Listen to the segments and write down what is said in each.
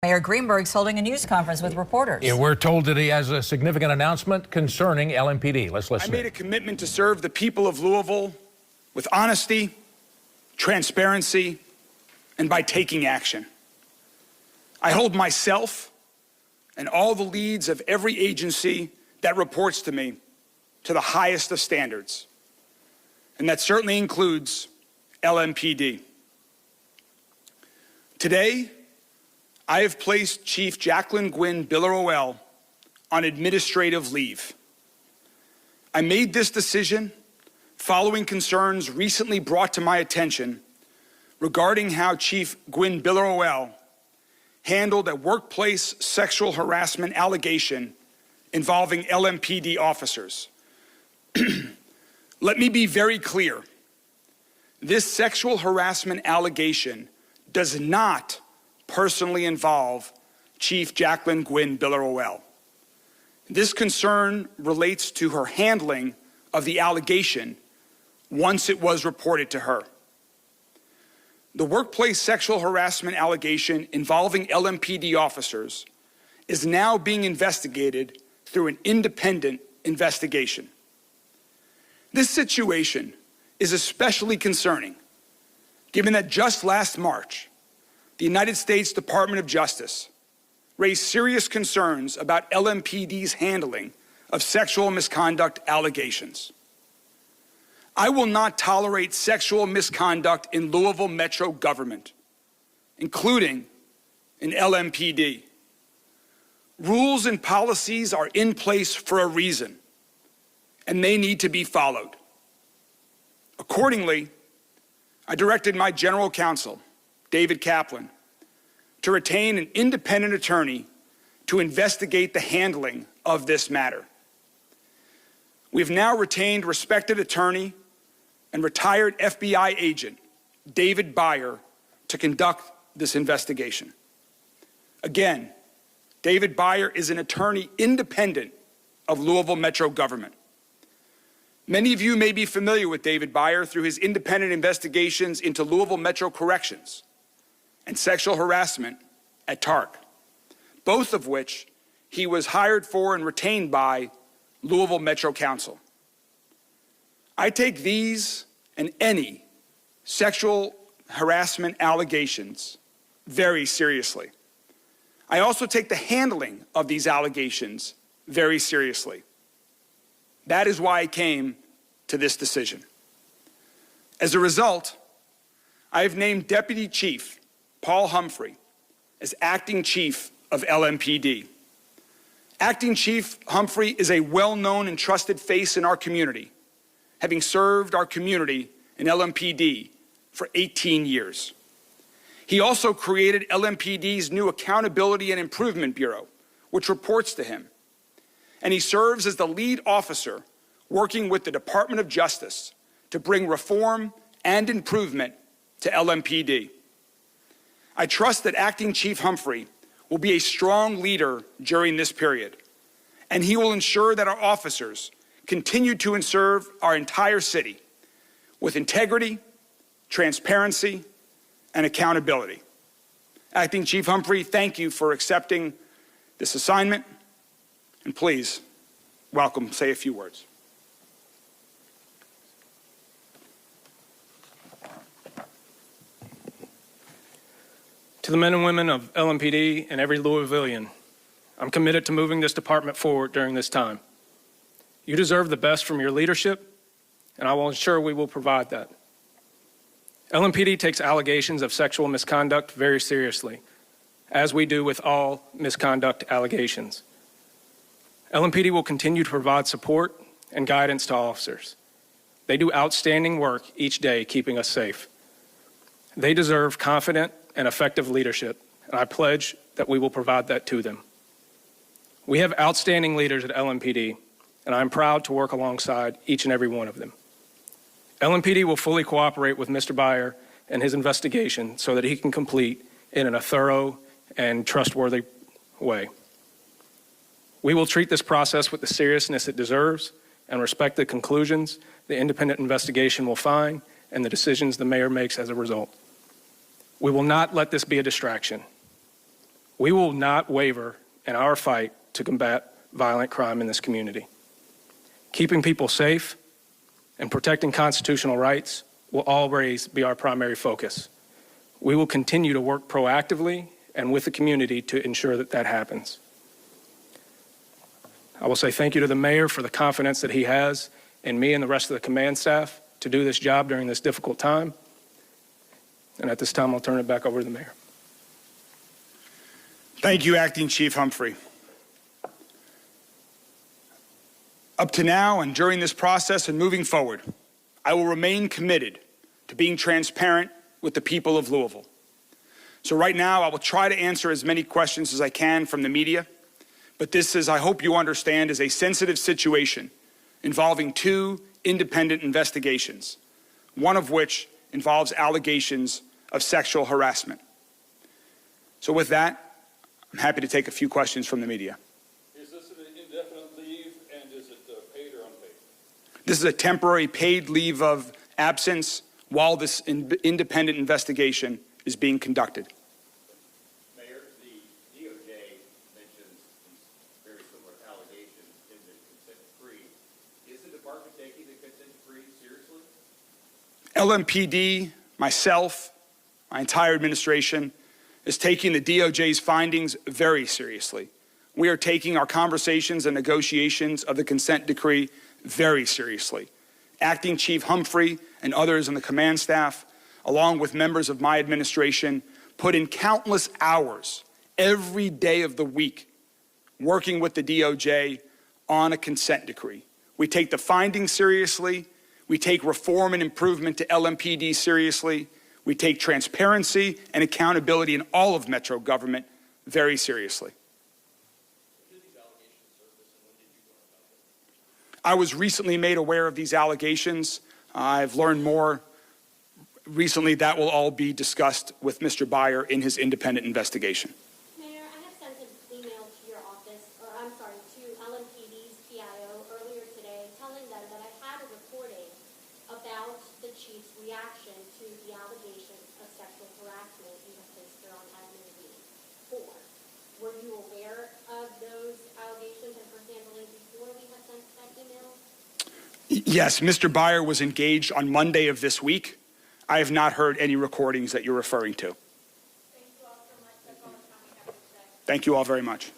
Mayor Greenberg's holding a news conference with reporters. Yeah, we're told that he has a significant announcement concerning LMPD. Let's listen. I made a commitment to serve the people of Louisville with honesty, transparency, and by taking action. I hold myself and all the leads of every agency that reports to me to the highest of standards. And that certainly includes LMPD. Today, I have placed Chief Jacqueline Gwynn Biller-Roelle on administrative leave. I made this decision following concerns recently brought to my attention regarding how Chief Gwynn Biller-Roelle handled a workplace sexual harassment allegation involving LMPD officers. Let me be very clear. This sexual harassment allegation does not personally involve Chief Jacqueline Gwynn Biller-Roelle. This concern relates to her handling of the allegation once it was reported to her. The workplace sexual harassment allegation involving LMPD officers is now being investigated through an independent investigation. This situation is especially concerning, given that just last March, the United States Department of Justice raised serious concerns about LMPD's handling of sexual misconduct allegations. I will not tolerate sexual misconduct in Louisville Metro government, including in LMPD. Rules and policies are in place for a reason, and they need to be followed. Accordingly, I directed my general counsel, David Kaplan, to retain an independent attorney to investigate the handling of this matter. We've now retained respected attorney and retired FBI agent, David Byer, to conduct this investigation. Again, David Byer is an attorney independent of Louisville Metro government. Many of you may be familiar with David Byer through his independent investigations into Louisville Metro Corrections and sexual harassment at TARC, both of which he was hired for and retained by Louisville Metro Council. I take these and any sexual harassment allegations very seriously. I also take the handling of these allegations very seriously. That is why I came to this decision. As a result, I have named Deputy Chief Paul Humphrey as acting chief of LMPD. Acting Chief Humphrey is a well-known and trusted face in our community, having served our community in LMPD for 18 years. He also created LMPD's new Accountability and Improvement Bureau, which reports to him. And he serves as the lead officer working with the Department of Justice to bring reform and improvement to LMPD. I trust that Acting Chief Humphrey will be a strong leader during this period, and he will ensure that our officers continue to serve our entire city with integrity, transparency, and accountability. Acting Chief Humphrey, thank you for accepting this assignment, and please, welcome, say a few words. To the men and women of LMPD and every Louisvillian, I'm committed to moving this department forward during this time. You deserve the best from your leadership, and I will ensure we will provide that. LMPD takes allegations of sexual misconduct very seriously, as we do with all misconduct allegations. LMPD will continue to provide support and guidance to officers. They do outstanding work each day keeping us safe. They deserve confident and effective leadership, and I pledge that we will provide that to them. We have outstanding leaders at LMPD, and I'm proud to work alongside each and every one of them. LMPD will fully cooperate with Mr. Byer and his investigation so that he can complete it in a thorough and trustworthy way. We will treat this process with the seriousness it deserves and respect the conclusions the independent investigation will find and the decisions the mayor makes as a result. We will not let this be a distraction. We will not waver in our fight to combat violent crime in this community. Keeping people safe and protecting constitutional rights will always be our primary focus. We will continue to work proactively and with the community to ensure that that happens. I will say thank you to the mayor for the confidence that he has in me and the rest of the command staff to do this job during this difficult time. And at this time, I'll turn it back over to the mayor. Thank you, Acting Chief Humphrey. Up to now and during this process and moving forward, I will remain committed to being transparent with the people of Louisville. So right now, I will try to answer as many questions as I can from the media, but this, as I hope you understand, is a sensitive situation involving two independent investigations, one of which involves allegations of sexual harassment. So with that, I'm happy to take a few questions from the media. Is this an indefinite leave, and is it paid or unpaid? This is a temporary paid leave of absence while this independent investigation is being conducted. Mayor, the DOJ mentions these very similar allegations in the consent decree. Is the department taking the consent decree seriously? LMPD, myself, my entire administration is taking the DOJ's findings very seriously. We are taking our conversations and negotiations of the consent decree very seriously. Acting Chief Humphrey and others on the command staff, along with members of my administration, put in countless hours every day of the week working with the DOJ on a consent decree. We take the findings seriously. We take reform and improvement to LMPD seriously. We take transparency and accountability in all of Metro government very seriously. I was recently made aware of these allegations. I've learned more recently. That will all be discussed with Mr. Byer in his independent investigation. Mayor, I have sent an email to your office, to LMPD's PIO earlier today, telling them that I had a recording about the chief's reaction to the allegations of sexual harassment you have placed her on admin leave for. Were you aware of those allegations and her handling before we had sent that email? Yes, Mr. Byer was engaged on Monday of this week. I have not heard any recordings that you're referring to. Thank you all so much. That's all the time we have for today. Thank you all very much.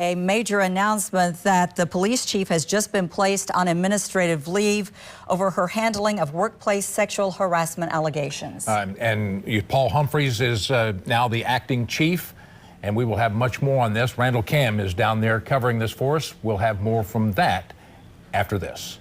A major announcement that the police chief has just been placed on administrative leave over her handling of workplace sexual harassment allegations. Paul Humphreys is now the acting chief, and we will have much more on this. Randall Kam is down there covering this for us. We'll have more from that after this.